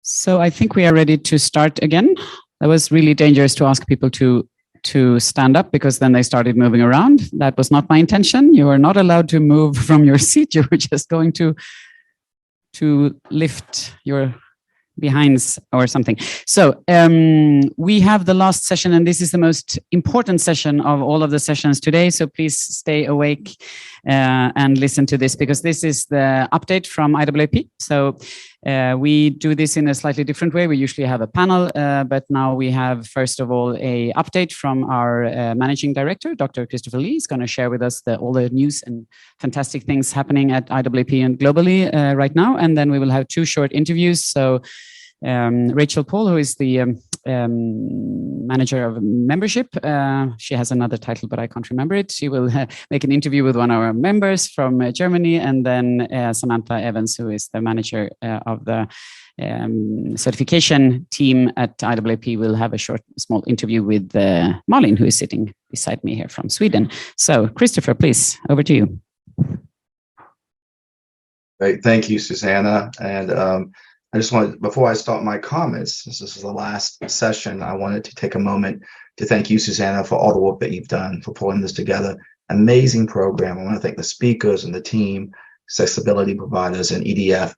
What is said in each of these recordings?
So I think we are ready to start again. That was really dangerous to ask people to stand up because then they started moving around. That was not my intention. You are not allowed to move from your seat. You were just going to lift your behinds or something. So we have the last session, and this is the most important session of all of the sessions today. So please stay awake and listen to this, because this is the update from IAAP. So we do this in a slightly different way. We usually have a panel, but now we have, first of all, a update from our managing director, Dr. Christopher Lee. Is going to share with us all the news and fantastic things happening at IAAP and globally right now. And then we will have two short interviews. So Rachel Paul, who is the manager of membership, she has another title, but I can't remember it. She will make an interview with one of our members from Germany, and then Samantha Evans, who is the manager of the certification team at IAAP, will have a small interview with Malin, who is sitting beside me here from Sweden. So Christopher, please, over to you. Great, thank you, Susanna. And I just wanted, before I start my comments, since this is the last session, I wanted to take a moment to thank you, Susanna, for all the work that you've done for pulling this together. Amazing program. I want to thank the speakers and the team, accessibility providers, and EDF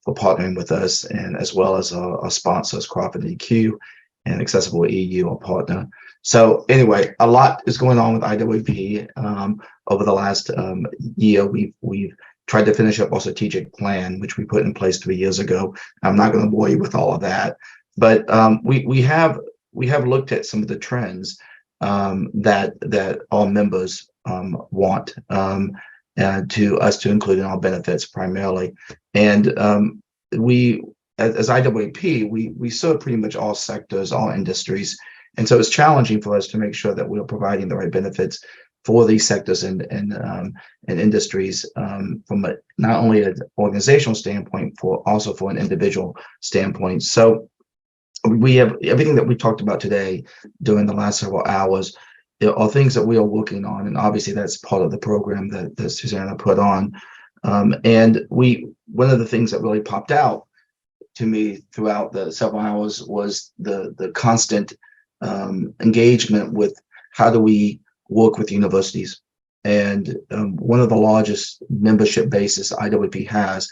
for partnering with us, and as well as our sponsors, Crawford EQ and Accessible EU, our partner. So anyway, a lot is going on with IAAP. Over the last year, we've tried to finish up our strategic plan, which we put in place 3 years ago. I'm not going to bore you with all of that, but we have looked at some of the trends that our members want to us to include in our benefits primarily. And we, as IAAP, we serve pretty much all sectors, all industries, and so it's challenging for us to make sure that we're providing the right benefits for these sectors and industries from not only an organizational standpoint, also for an individual standpoint. So we have everything that we talked about today during the last several hours. There are things that we are working on, and obviously that's part of the program that Susanna put on. And one of the things that really popped out to me throughout the several hours was the constant engagement with how do we work with universities. And one of the largest membership bases IAAP has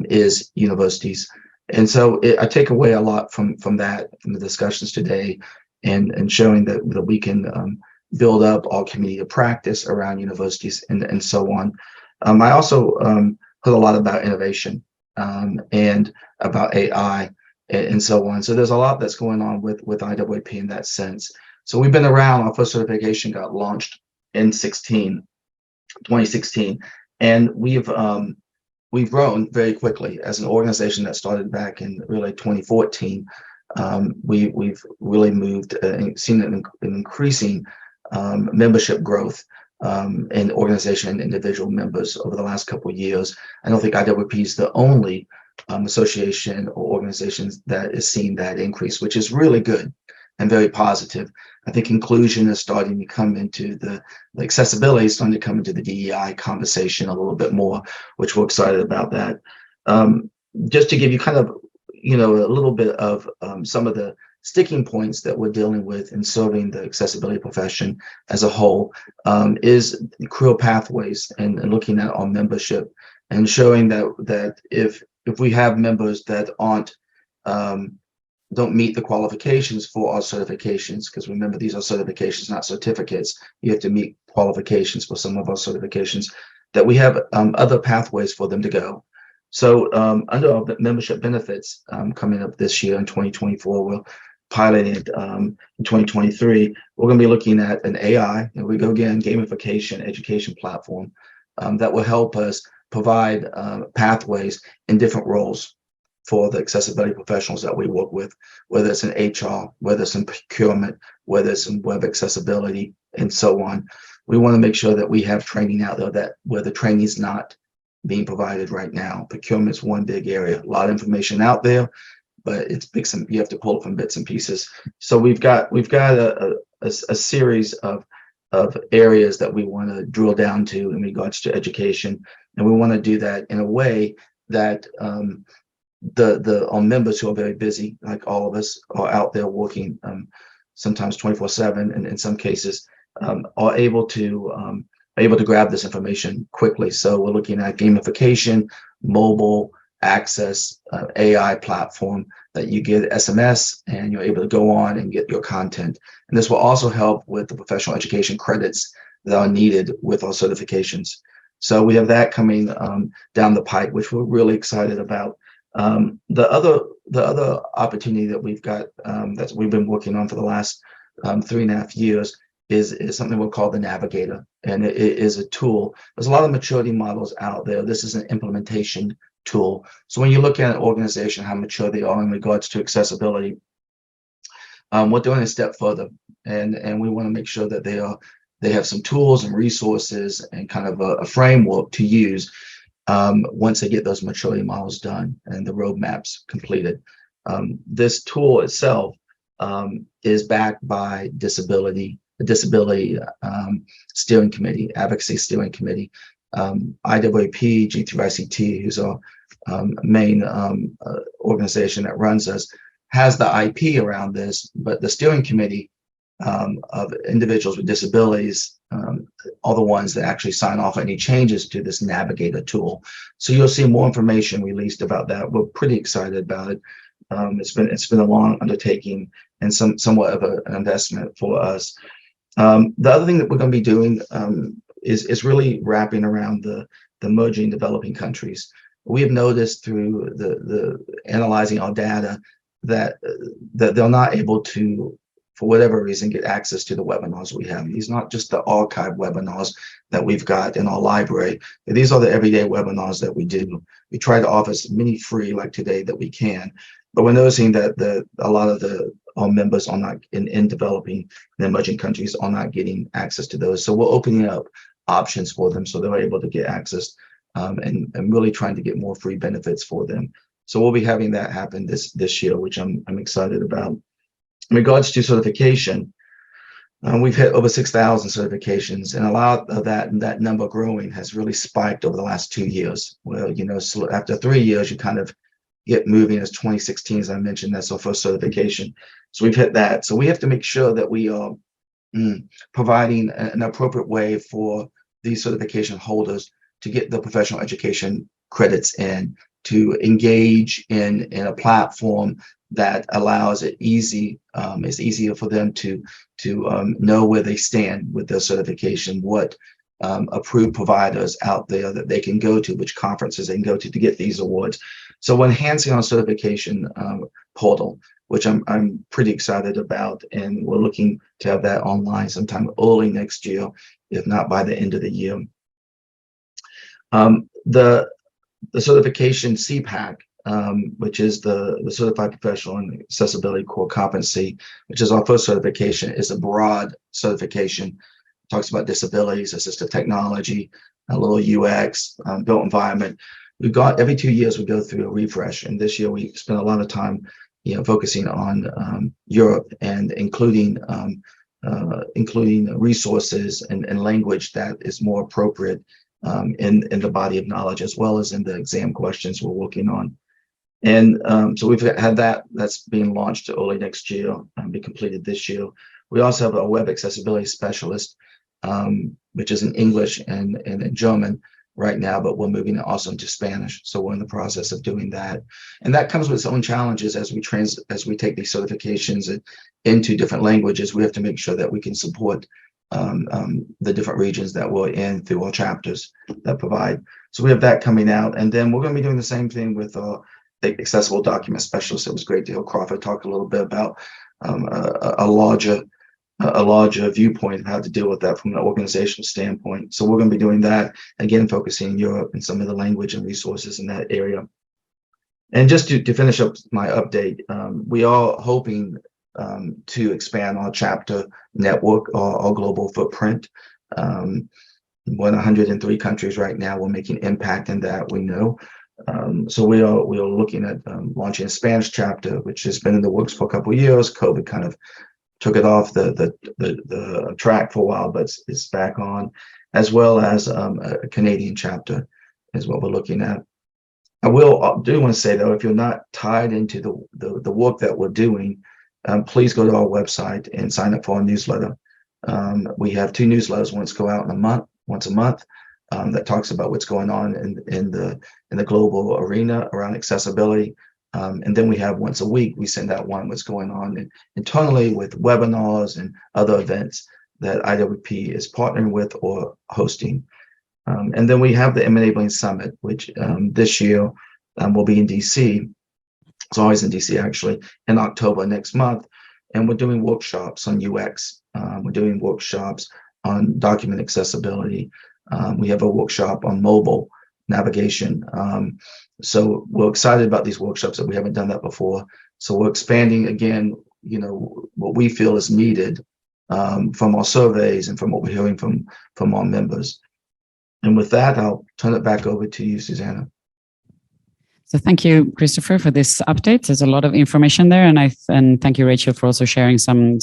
is universities. And so I take away a lot from the discussions today, and showing that we can build up our community of practice around universities and so on. I also heard a lot about innovation and about AI and so on. So there's a lot that's going on with IAAP in that sense. So we've been around. Our first certification got launched in 2016, and we've grown very quickly as an organization that started back in really 2014. We've really moved and seen an increasing membership growth in organization and individual members over the last couple of years. I don't think IAAP is the only association or organization that is seeing that increase, which is really good and very positive. I think inclusion is starting to come into the accessibility is starting to come into the DEI conversation a little bit more, which we're excited about that. Just to give you kind of, a little bit of some of the sticking points that we're dealing with in serving the accessibility profession as a whole is career pathways and looking at our membership and showing that if we have members that don't meet the qualifications for our certifications, because remember, these are certifications, not certificates. You have to meet qualifications for some of our certifications, that we have other pathways for them to go. So under our membership benefits coming up this year in 2024, we're piloting it in 2023. We're going to be looking at an AI, and we go again, gamification education platform that will help us provide pathways in different roles for the accessibility professionals that we work with, whether it's in HR, whether it's in procurement, whether it's in web accessibility, and so on. We want to make sure that we have training out there that where the training is not being provided right now. Procurement's one big area, a lot of information out there, but it's you have to pull it from bits and pieces. So we've got a series of areas that we want to drill down to in regards to education, and we want to do that in a way that the members who are very busy, like all of us, are out there working sometimes 24/7, and in some cases are able to grab this information quickly. So we're looking at gamification, mobile access, AI platform that you get SMS and you're able to go on and get your content. And this will also help with the professional education credits that are needed with our certifications. So we have that coming down the pipe, which we're really excited about. The other opportunity that we've got that we've been working on for the last 3.5 years is something we'll call the Navigator, and it is a tool. There's a lot of maturity models out there. This is an implementation tool. So when you look at an organization, how mature they are in regards to accessibility, we're doing a step further, and we want to make sure that they have some tools and resources and kind of a framework to use once they get those maturity models done and the roadmaps completed. This tool itself is backed by disability steering committee, advocacy steering committee, IAAP, G3ICT, who's our main organization that runs us, has the IP around this, but the steering committee of individuals with disabilities are the ones that actually sign off any changes to this Navigator tool. So you'll see more information released about that. We're pretty excited about it. It's been a long undertaking and somewhat of an investment for us. The other thing that we're going to be doing is really wrapping around the emerging developing countries. We have noticed through the analyzing our data that they're not able to, for whatever reason, get access to the webinars we have. These are not just the archive webinars that we've got in our library. These are the everyday webinars that we do. We try to offer as many free like today that we can, but we're noticing that a lot of our members are not in developing and emerging countries are not getting access to those. So we're opening up options for them so they're able to get access and really trying to get more free benefits for them. So we'll be having that happen this year, which I'm excited about. In regards to certification, we've hit over 6,000 certifications, and a lot of that number growing has really spiked over the last 2 years. Well, so after 3 years, you kind of get moving. As 2016, as I mentioned, that's our first certification. So we've hit that. So we have to make sure that we are providing an appropriate way for these certification holders to get the professional education credits in, to engage in a platform that allows it it's easier for them to know where they stand with their certification, what approved providers out there that they can go to, which conferences they can go to get these awards. So we're enhancing our certification portal, which I'm pretty excited about, and we're looking to have that online sometime early next year, if not by the end of the year. The certification CPAC, which is the Certified Professional in Accessibility Core Competency, which is our first certification, is a broad certification. It talks about disabilities, assistive technology, a little UX, built environment. We've got every 2 years we go through a refresh, and this year we spent a lot of time, focusing on Europe and including resources and language that is more appropriate in the body of knowledge, as well as in the exam questions we're working on. And so we've had that's being launched early next year and be completed this year. We also have a web accessibility specialist, which is in English and in German right now, but we're moving it also into Spanish. So we're in the process of doing that. And that comes with its own challenges as we take these certifications into different languages. We have to make sure that we can support the different regions that we're in through our chapters that provide. So we have that coming out, and then we're going to be doing the same thing with the accessible document specialist. It was great to hear Crawford talk a little bit about a larger viewpoint of how to deal with that from an organizational standpoint. So we're going to be doing that again, focusing in Europe and some of the language and resources in that area. And just to finish up my update, we are hoping to expand our chapter network, our global footprint. We're in 103 countries right now. We're making impact in that, we know. So we are looking at launching a Spanish chapter, which has been in the works for a couple of years. COVID kind of took it off the track for a while, but it's back on, as well as a Canadian chapter is what we're looking at. I do want to say though, if you're not tied into the work that we're doing, please go to our website and sign up for our newsletter. We have 2 newsletters. Once a month, that talks about what's going on in the global arena around accessibility. And then we have once a week, we send out one what's going on internally with webinars and other events that IAAP is partnering with or hosting. And then we have the Enabling Summit, which this year will be in DC. It's always in DC actually, in October next month. And we're doing workshops on UX. We're doing workshops on document accessibility. We have a workshop on mobile navigation. So we're excited about these workshops that we haven't done that before. So we're expanding again, what we feel is needed from our surveys and from what we're hearing from our members. And with that, I'll turn it back over to you, Susanna. So thank you, Christopher, for this update. There's a lot of information there, and thank you, Rachel, for also sharing some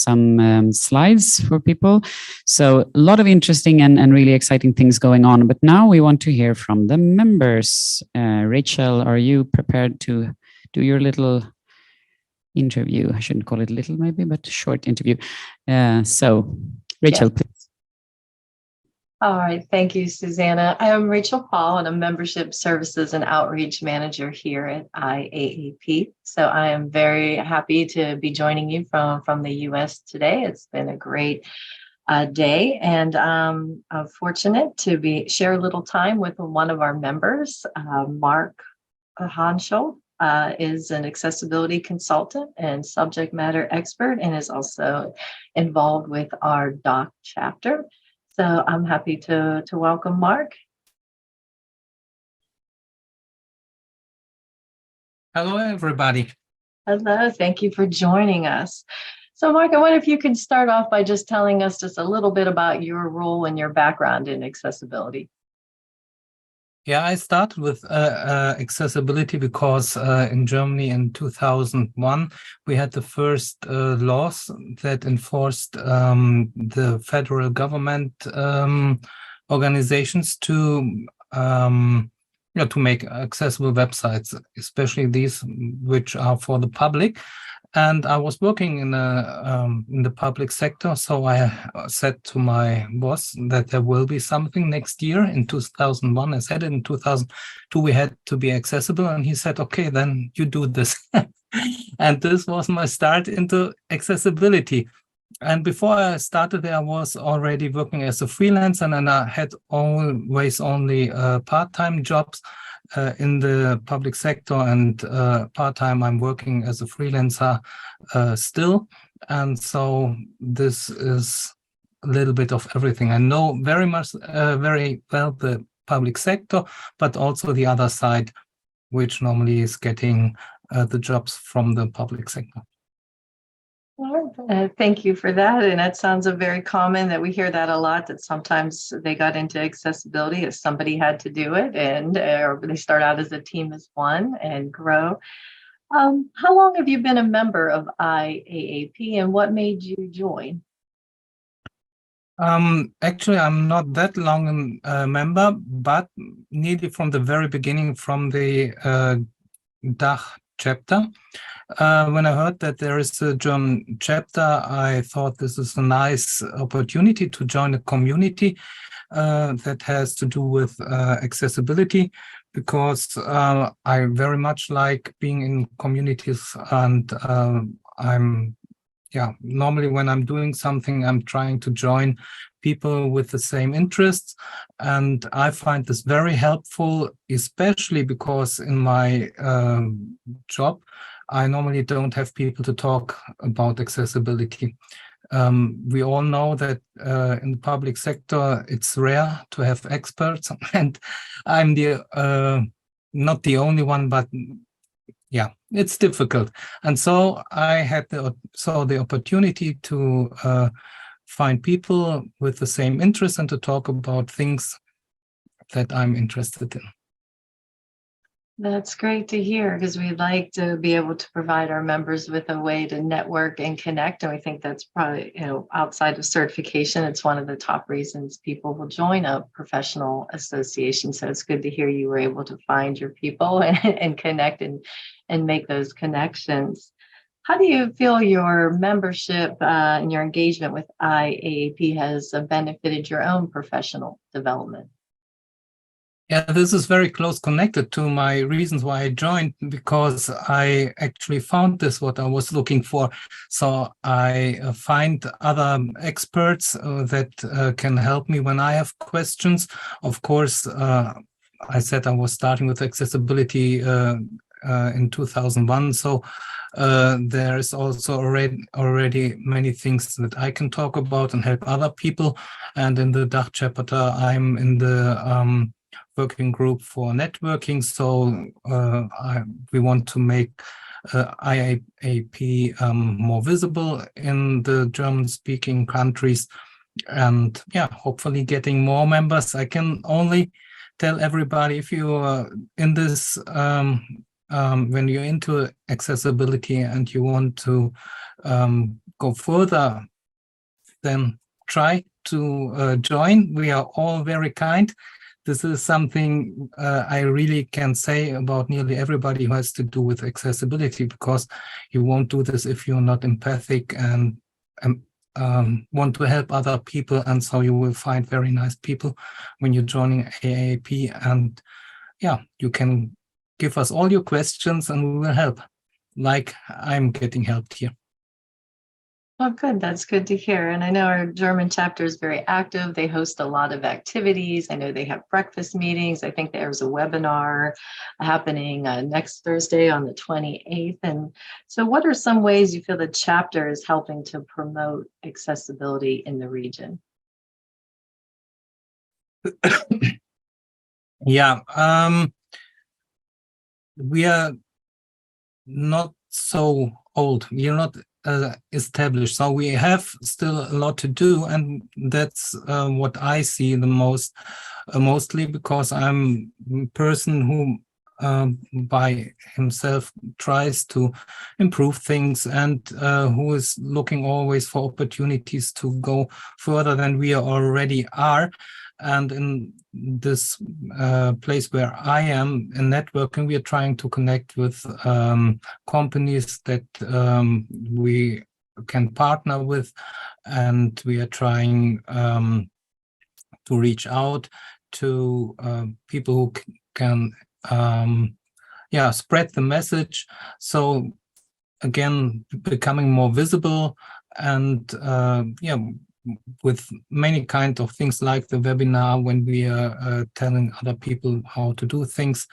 slides for people. So a lot of interesting and really exciting things going on. But now we want to hear from the members. Rachel, are you prepared to do your little interview? I shouldn't call it little, maybe, but short interview. So, Rachel, please. All right. Thank you, Susanna. I am Rachel Paul, and I'm Membership Services and Outreach Manager here at IAAP. So I am very happy to be joining you from the U.S. today. It's been a great day, and I'm fortunate to share a little time with one of our members, Mark Hanschel. Is an accessibility consultant and subject matter expert, and is also involved with our DOC chapter. So I'm happy to welcome Mark. Hello, everybody. Hello, thank you for joining us. So Mark, I wonder if you could start off by just telling us just a little bit about your role and your background in accessibility. Yeah, I started with accessibility because in Germany in 2001, we had the first laws that enforced the federal government organizations to make accessible websites, especially these which are for the public. And I was working in the public sector, so I said to my boss that there will be something next year in 2001. I said in 2002 we had to be accessible, and he said, "Okay, then you do this." And this was my start into accessibility. And before I started there, I was already working as a freelancer, and I had always only part-time jobs in the public sector, and part-time I'm working as a freelancer still. And so this is a little bit of everything. I know very well the public sector, but also the other side, which normally is getting the jobs from the public sector. Thank you for that. And that sounds very common that we hear that a lot, that sometimes they got into accessibility as somebody had to do it, and or they start out as a team as one and grow. How long have you been a member of IAAP, and what made you join? Actually, I'm not that long a member, but nearly from the very beginning, from the DACH chapter. When I heard that there is a German chapter, I thought this is a nice opportunity to join a community that has to do with accessibility, because I very much like being in communities, and normally when I'm doing something, I'm trying to join people with the same interests. And I find this very helpful, especially because in my job, I normally don't have people to talk about accessibility. We all know that in the public sector, it's rare to have experts, and I'm not the only one, but yeah, it's difficult. And so I had the opportunity to find people with the same interests and to talk about things that I'm interested in. That's great to hear, because we'd like to be able to provide our members with a way to network and connect. And we think that's probably, outside of certification, it's one of the top reasons people will join a professional association. So it's good to hear you were able to find your people and connect and make those connections. How do you feel your membership and your engagement with IAAP has benefited your own professional development? Yeah, this is very close connected to my reasons why I joined, because I actually found this what I was looking for. So I find other experts that can help me when I have questions. Of course, I said I was starting with accessibility in 2001. So there is also already many things that I can talk about and help other people. And in the DACH chapter, I'm in the working group for networking. So we want to make IAAP more visible in the German-speaking countries, and yeah, hopefully getting more members. I can only tell everybody, if you are in this, when you're into accessibility and you want to go further, then try to join. We are all very kind. This is something I really can say about nearly everybody who has to do with accessibility, because you won't do this if you're not empathic and want to help other people. And so you will find very nice people when you're joining IAAP. And yeah, you can give us all your questions and we will help, like I'm getting helped here. Oh, good. That's good to hear. And I know our German chapter is very active. They host a lot of activities. I know they have breakfast meetings. I think there's a webinar happening next Thursday on the 28th. And so what are some ways you feel the chapter is helping to promote accessibility in the region? Yeah, we are not so old. We are not established, so we have still a lot to do, and that's what I see the most, mostly because I'm a person who by himself tries to improve things, and who is looking always for opportunities to go further than we already are. And in this place where I am in networking, we are trying to connect with companies that we can partner with, and we are trying to reach out to people who can spread the message. So again, becoming more visible, and with many kind of things like the webinar, when we are telling other people how to do things.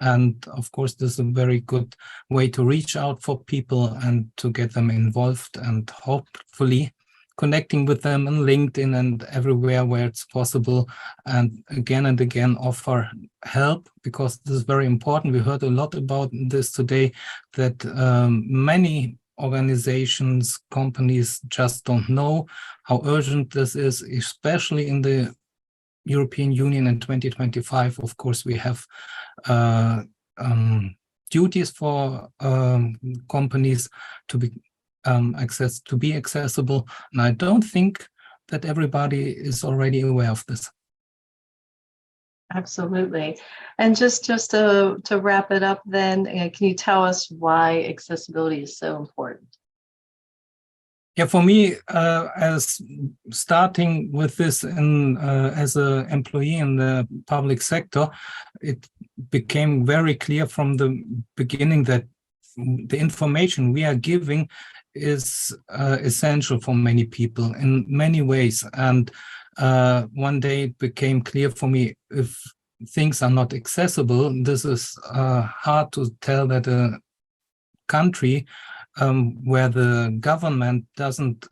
And of course, this is a very good way to reach out for people and to get them involved, and hopefully connecting with them on LinkedIn and everywhere where it's possible, and again offer help, because this is very important. We heard a lot about this today, that many organizations, companies just don't know how urgent this is, especially in the European Union in 2025. Of course, we have duties for companies to be accessible, and I don't think that everybody is already aware of this. Absolutely. And just to wrap it up then, can you tell us why accessibility is so important? Yeah, for me, as starting with this as an employee in the public sector, it became very clear from the beginning that the information we are giving is essential for many people in many ways. And one day it became clear for me, if things are not accessible, this is hard to tell that a country where the government doesn't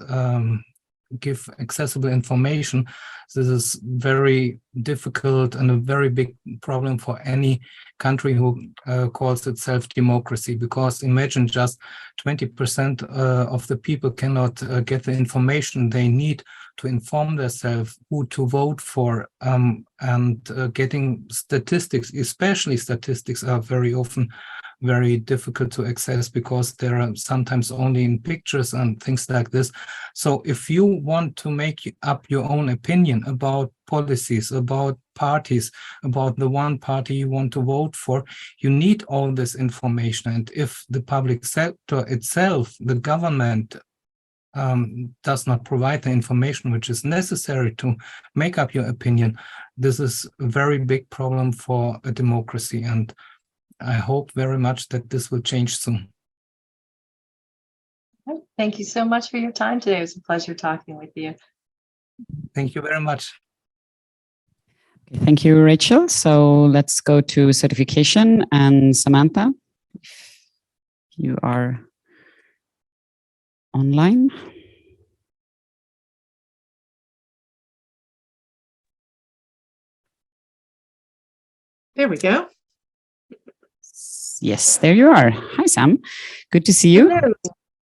give accessible information, this is very difficult and a very big problem for any country who calls itself democracy. Because imagine just 20% of the people cannot get the information they need to inform themselves who to vote for, and getting statistics, especially statistics, are very often very difficult to access because there are sometimes only in pictures and things like this. So if you want to make up your own opinion about policies, about parties, about the one party you want to vote for, you need all this information. And if the public sector itself, the government, does not provide the information which is necessary to make up your opinion, this is a very big problem for a democracy. And I hope very much that this will change soon. Thank you so much for your time today. It was a pleasure talking with you. Thank you very much. Thank you, Rachel. So let's go to certification, and Samantha, if you are online. There we go. Yes, there you are. Hi, Sam. Good to see you. Hello.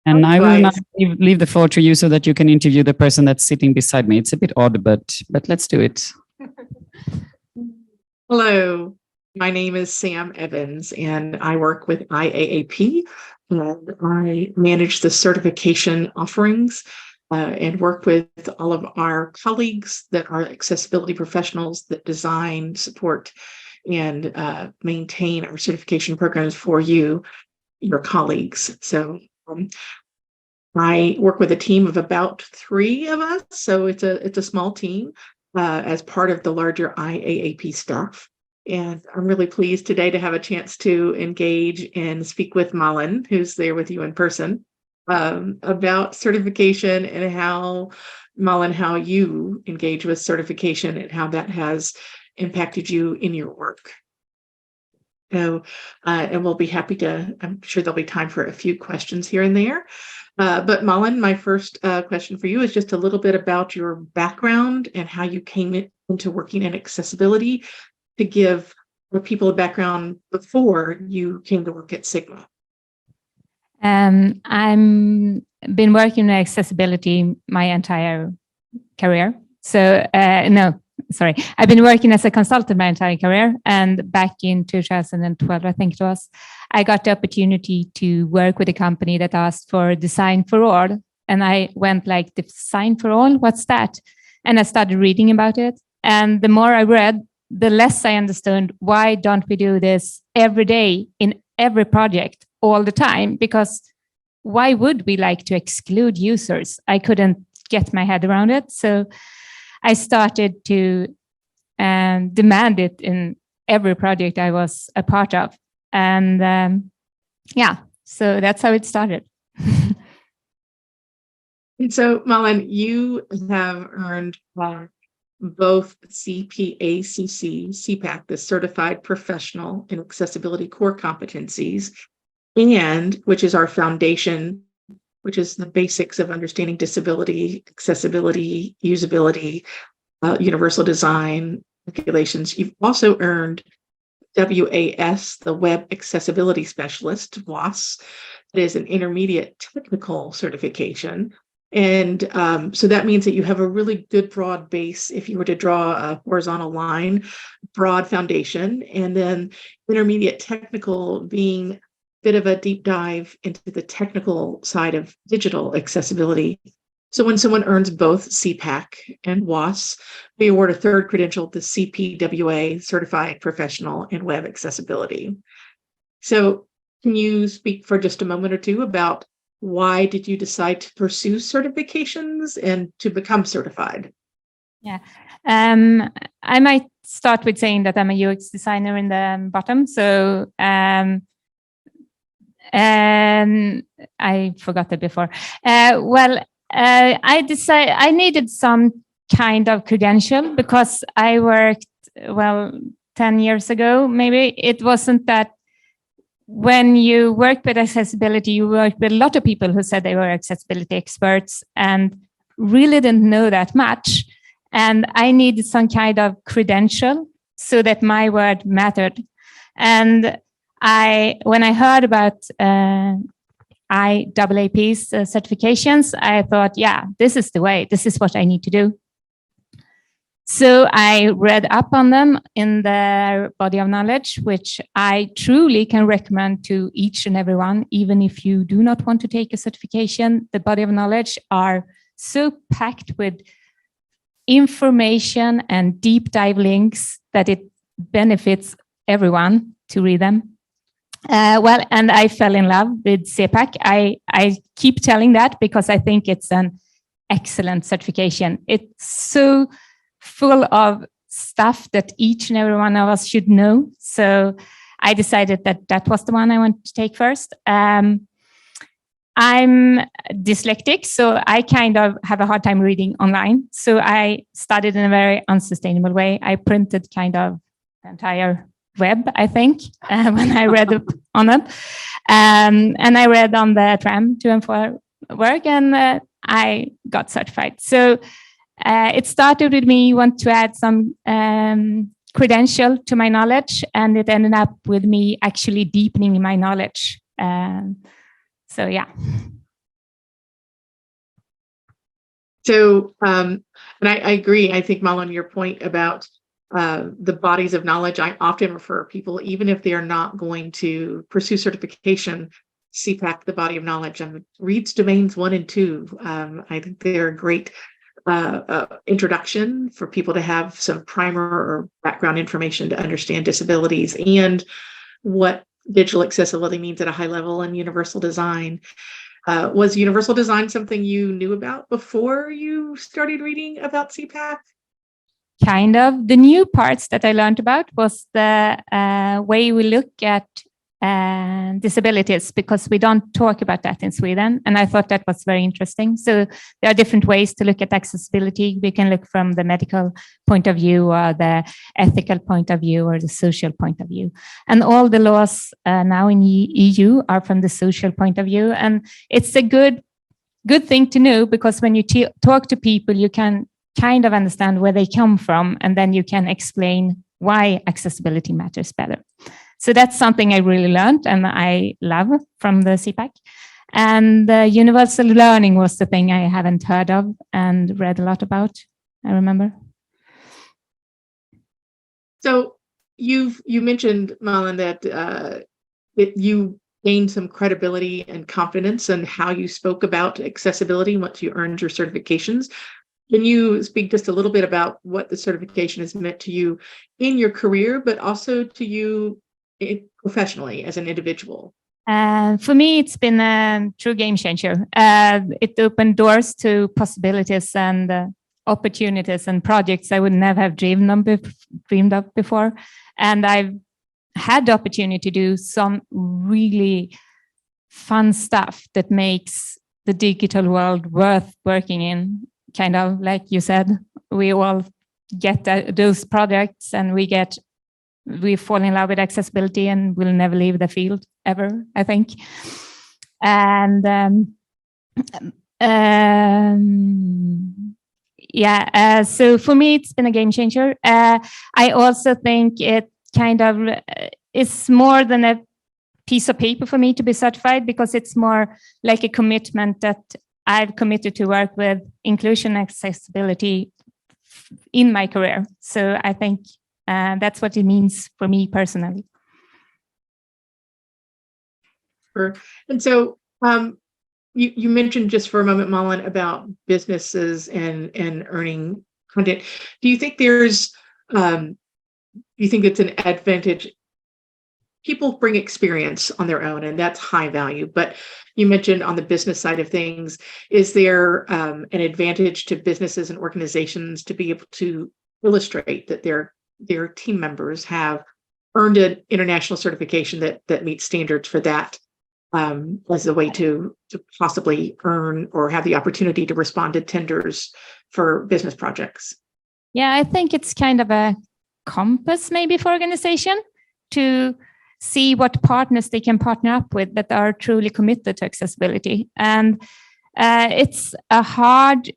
And I will now Likewise. leave the floor to you so that you can interview the person that's sitting beside me. It's a bit odd, but let's do it. Hello, my name is Sam Evans, and I work with IAAP, and I manage the certification offerings and work with all of our colleagues that are accessibility professionals that design, support, and maintain our certification programs for you, your colleagues. So I work with a team of about 3 of us, so it's a small team as part of the larger IAAP staff. And I'm really pleased today to have a chance to engage and speak with Malin, who's there with you in person, about certification and how, Malin, how you engage with certification and how that has impacted you in your work. So, and we'll be happy to, I'm sure there'll be time for a few questions here and there. But Malin, my first question for you is just a little bit about your background and how you came into working in accessibility, to give people a background before you came to work at Sigma. I'm been working in accessibility my entire career. So I've been working as a consultant my entire career. And back in 2012, I think it was, I got the opportunity to work with a company that asked for design for all. And I went like, design for all, what's that? And I started reading about it. And the more I read, the less I understood, why don't we do this every day in every project all the time? Because why would we like to exclude users? I couldn't get my head around it. So I started to demand it in every project I was a part of. And so that's how it started. And so, Malin, you have earned both CPACC, CPAC, the Certified Professional in Accessibility Core Competencies, and which is our foundation, which is the basics of understanding disability, accessibility, usability, universal design, regulations. You've also earned WAS, the Web Accessibility Specialist, WAS. It is an intermediate technical certification. And so that means that you have a really good broad base. If you were to draw a horizontal line, broad foundation, and then intermediate technical being a bit of a deep dive into the technical side of digital accessibility. So when someone earns both CPAC and WAS, we award a third credential, the CPWA, Certified Professional in Web Accessibility. So can you speak for just a moment or two about why did you decide to pursue certifications and to become certified? Yeah, I might start with saying that I'm a UX designer in the bottom. So I forgot that before. I decided I needed some kind of credential because I worked, 10 years ago, maybe. It wasn't that when you work with accessibility, you work with a lot of people who said they were accessibility experts and really didn't know that much. And I needed some kind of credential so that my word mattered. And when I heard about IAAP's certifications, I thought, yeah, this is the way. This is what I need to do. So I read up on them in their body of knowledge, which I truly can recommend to each and everyone, even if you do not want to take a certification. The body of knowledge are so packed with information and deep dive links that it benefits everyone to read them. Well, and I fell in love with CEPAC. I keep telling that because I think it's an excellent certification. It's so full of stuff that each and every one of us should know. So I decided that that was the one I wanted to take first. I'm dyslexic, so I kind of have a hard time reading online. So I studied in a very unsustainable way. I printed kind of the entire web, I think, when I read on it. And I read on the tram to and for work, and I got certified. So it started with me want to add some credential to my knowledge, and it ended up with me actually deepening my knowledge. So yeah. So, and I agree. I think, Malin, your point about the bodies of knowledge, I often refer people, even if they are not going to pursue certification, CEPAC, the body of knowledge, and reads domains 1 and 2. I think they're a great introduction for people to have some primer or background information to understand disabilities and what digital accessibility means at a high level and universal design. Was universal design something you knew about before you started reading about CEPAC? Kind of. The new parts that I learned about was the way we look at disabilities, because we don't talk about that in Sweden. And I thought that was very interesting. So there are different ways to look at accessibility. We can look from the medical point of view, or the ethical point of view, or the social point of view. And all the laws now in EU are from the social point of view. And it's a good thing to know, because when you talk to people, you can kind of understand where they come from, and then you can explain why accessibility matters better. So that's something I really learned and I love from the CEPAC. And universal learning was the thing I haven't heard of and read a lot about, I remember. So you mentioned, Malin, that you gained some credibility and confidence in how you spoke about accessibility once you earned your certifications. Can you speak just a little bit about what the certification has meant to you in your career, but also to you professionally as an individual? For me, it's been a true game changer. It opened doors to possibilities and opportunities and projects I would never have dreamed of before. And I've had the opportunity to do some really fun stuff that makes the digital world worth working in. Kind of like you said, we all get those projects and we fall in love with accessibility and will never leave the field ever, I think. And so for me, it's been a game changer. I also think it kind of is more than a piece of paper for me to be certified, because it's more like a commitment that I've committed to work with inclusion and accessibility in my career. So I think that's what it means for me personally. Sure. And so you mentioned just for a moment, Malin, about businesses and earning content. Do you think it's an advantage? People bring experience on their own, and that's high value. But you mentioned on the business side of things, is there an advantage to businesses and organizations to be able to illustrate that their team members have earned an international certification that meets standards for that, as a way to possibly earn or have the opportunity to respond to tenders for business projects? Yeah, I think it's kind of a compass maybe for organization to see what partners they can partner up with that are truly committed to accessibility. And it's a hard,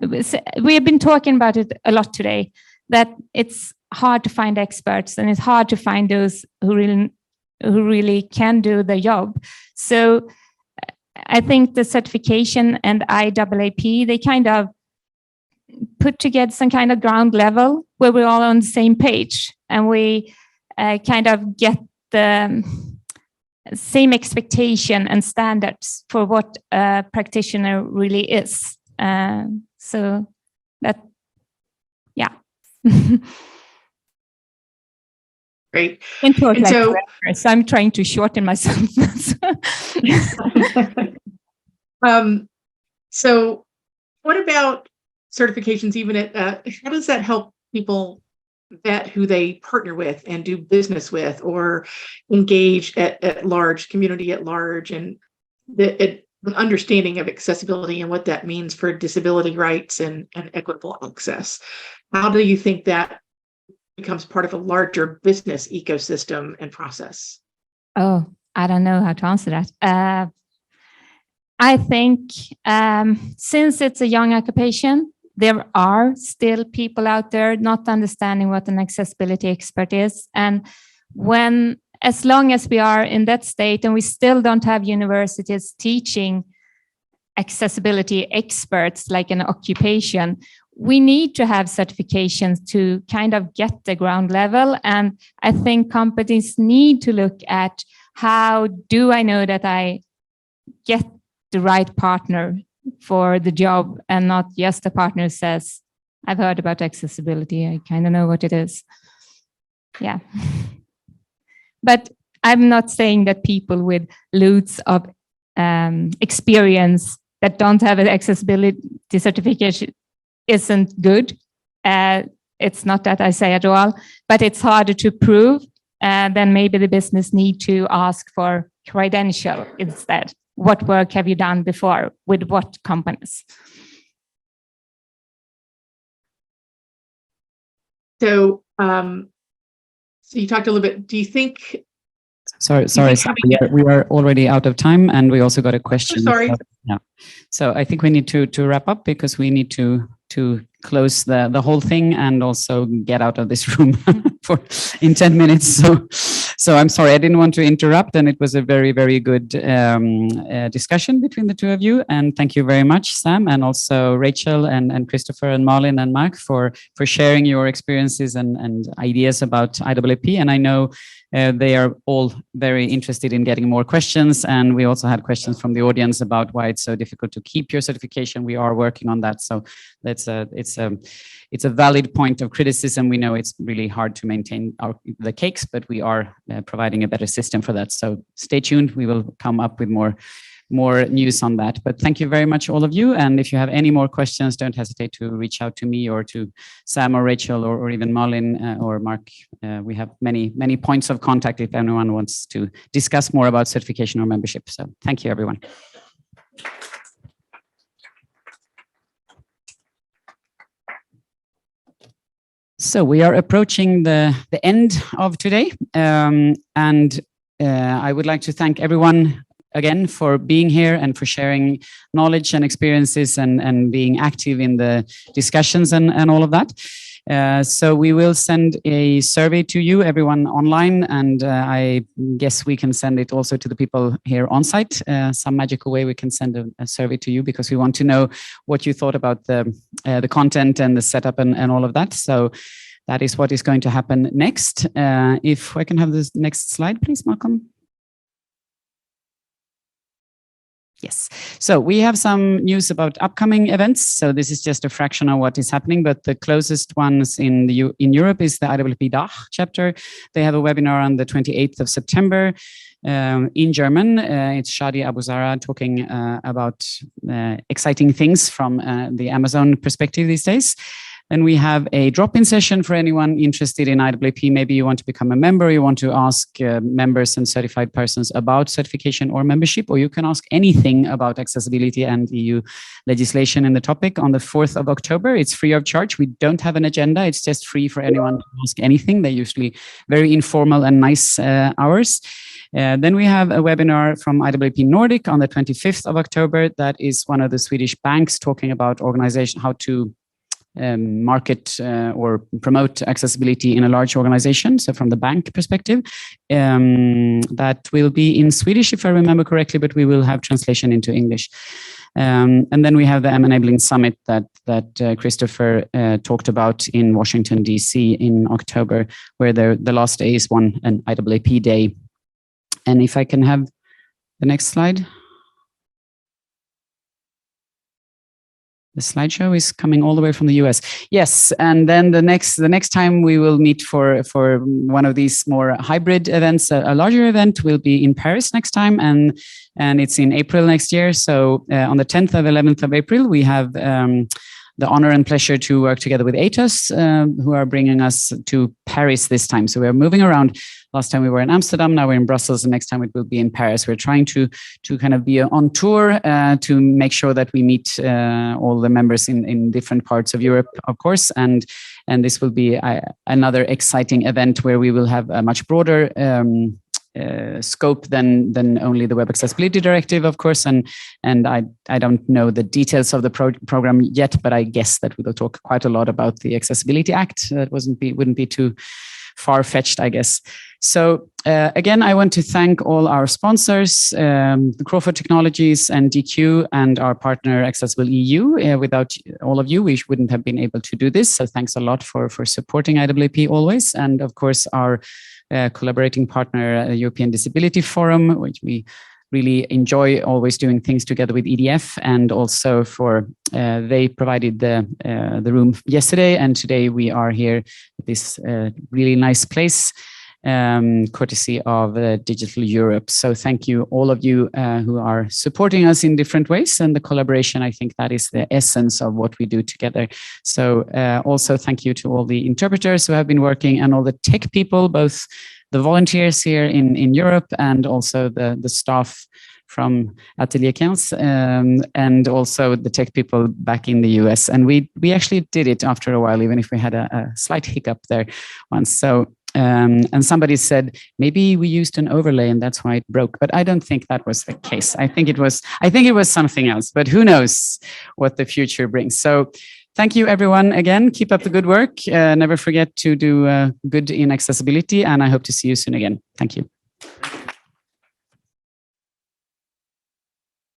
we have been talking about it a lot today, that it's hard to find experts and it's hard to find those who really can do the job. So I think the certification and IAAP, they kind of put together some kind of ground level where we're all on the same page, and we kind of get the same expectation and standards for what a practitioner really is. So that, yeah. Great. In talk And like so- forever, so I'm trying to shorten my sentence. So what about certifications even at, how does that help people vet who they partner with and do business with or engage at large, community at large, and the understanding of accessibility and what that means for disability rights and equitable access? How do you think that becomes part of a larger business ecosystem and process? Oh, I don't know how to answer that. I think since it's a young occupation, there are still people out there not understanding what an accessibility expert is. And as long as we are in that state and we still don't have universities teaching accessibility experts like an occupation, we need to have certifications to kind of get the ground level. And I think companies need to look at, how do I know that I get the right partner for the job, and not just a partner who says, I've heard about accessibility, I kind of know what it is. Yeah. But I'm not saying that people with loads of experience that don't have an accessibility certification isn't good. It's not that I say at all, but it's harder to prove. Then maybe the business need to ask for credential instead. What work have you done before with what companies? So, so you talked a little bit. Do you think? Sorry, having we are already out of time, and we also got a question. Oh, sorry. Yeah. So I think we need to wrap up, because we need to close the whole thing and also get out of this room in 10 minutes. So I'm sorry, I didn't want to interrupt, and it was a very, very good discussion between the two of you. And thank you very much, Sam, and also Rachel and Christopher and Malin and Mark for sharing your experiences and ideas about IAAP. And I know they are all very interested in getting more questions. And we also had questions from the audience about why it's so difficult to keep your certification. We are working on that. So it's a valid point of criticism. We know it's really hard to maintain the cakes, but we are providing a better system for that. So stay tuned. We will come up with more news on that. But thank you very much, all of you. And if you have any more questions, don't hesitate to reach out to me or to Sam or Rachel or even Malin or Mark. We have many points of contact if anyone wants to discuss more about certification or membership. So thank you, everyone. So we are approaching the end of today. And I would like to thank everyone again for being here and for sharing knowledge and experiences and being active in the discussions and all of that. So we will send a survey to you, everyone online, and I guess we can send it also to the people here on site. Some magical way we can send a survey to you, because we want to know what you thought about the content and the setup and all of that. So that is what is going to happen next. If I can have this next slide, please, Malcolm. Yes. So we have some news about upcoming events. So this is just a fraction of what is happening, but the closest ones in Europe is the IAAP DACH chapter. They have a webinar on the 28th of September in German. It's Shadi Abuzara talking about exciting things from the Amazon perspective these days. Then we have a drop-in session for anyone interested in IAAP. Maybe you want to become a member, you want to ask members and certified persons about certification or membership, or you can ask anything about accessibility and EU legislation in the topic on the 4th of October. It's free of charge. We don't have an agenda. It's just free for anyone to ask anything. They're usually very informal and nice hours. Then we have a webinar from IAAP Nordic on the 25th of October. That is one of the Swedish banks talking about organization, how to market or promote accessibility in a large organization. So from the bank perspective, that will be in Swedish, if I remember correctly, but we will have translation into English. And then we have the M-Enabling Summit that Christopher talked about in Washington, D.C. in October, where the last day is an IAAP day. And if I can have the next slide. The slideshow is coming all the way from the US. Yes, and then the next time we will meet for one of these more hybrid events, a larger event will be in Paris next time, and it's in April next year. So on the 10th and 11th of April, we have the honor and pleasure to work together with ATOS, who are bringing us to Paris this time. So we're moving around. Last time we were in Amsterdam, now we're in Brussels, and next time it will be in Paris. We're trying to kind of be on tour to make sure that we meet all the members in different parts of Europe, of course, and this will be another exciting event where we will have a much broader scope than only the Web Accessibility Directive, of course, and I don't know the details of the program yet, but I guess that we will talk quite a lot about the Accessibility Act. That wouldn't be too far-fetched, I guess. So again, I want to thank all our sponsors, the Crawford Technologies and DQ, and our partner Accessible EU. Without all of you, we wouldn't have been able to do this. So thanks a lot for supporting IAAP always. And of course, our collaborating partner, European Disability Forum, which we really enjoy always doing things together with EDF, and also for they provided the room yesterday, and today we are here at this really nice place, courtesy of Digital Europe. So thank you, all of you who are supporting us in different ways, and the collaboration, I think that is the essence of what we do together. So also thank you to all the interpreters who have been working, and all the tech people, both the volunteers here in Europe and also the staff from Atelier 15, and also the tech people back in the US. And we actually did it after a while, even if we had a slight hiccup there once. So and somebody said maybe we used an overlay and that's why it broke, but I don't think that was the case. I think it was something else, but who knows what the future brings. So thank you, everyone. Again, keep up the good work. Never forget to do good in accessibility, and I hope to see you soon again. Thank you.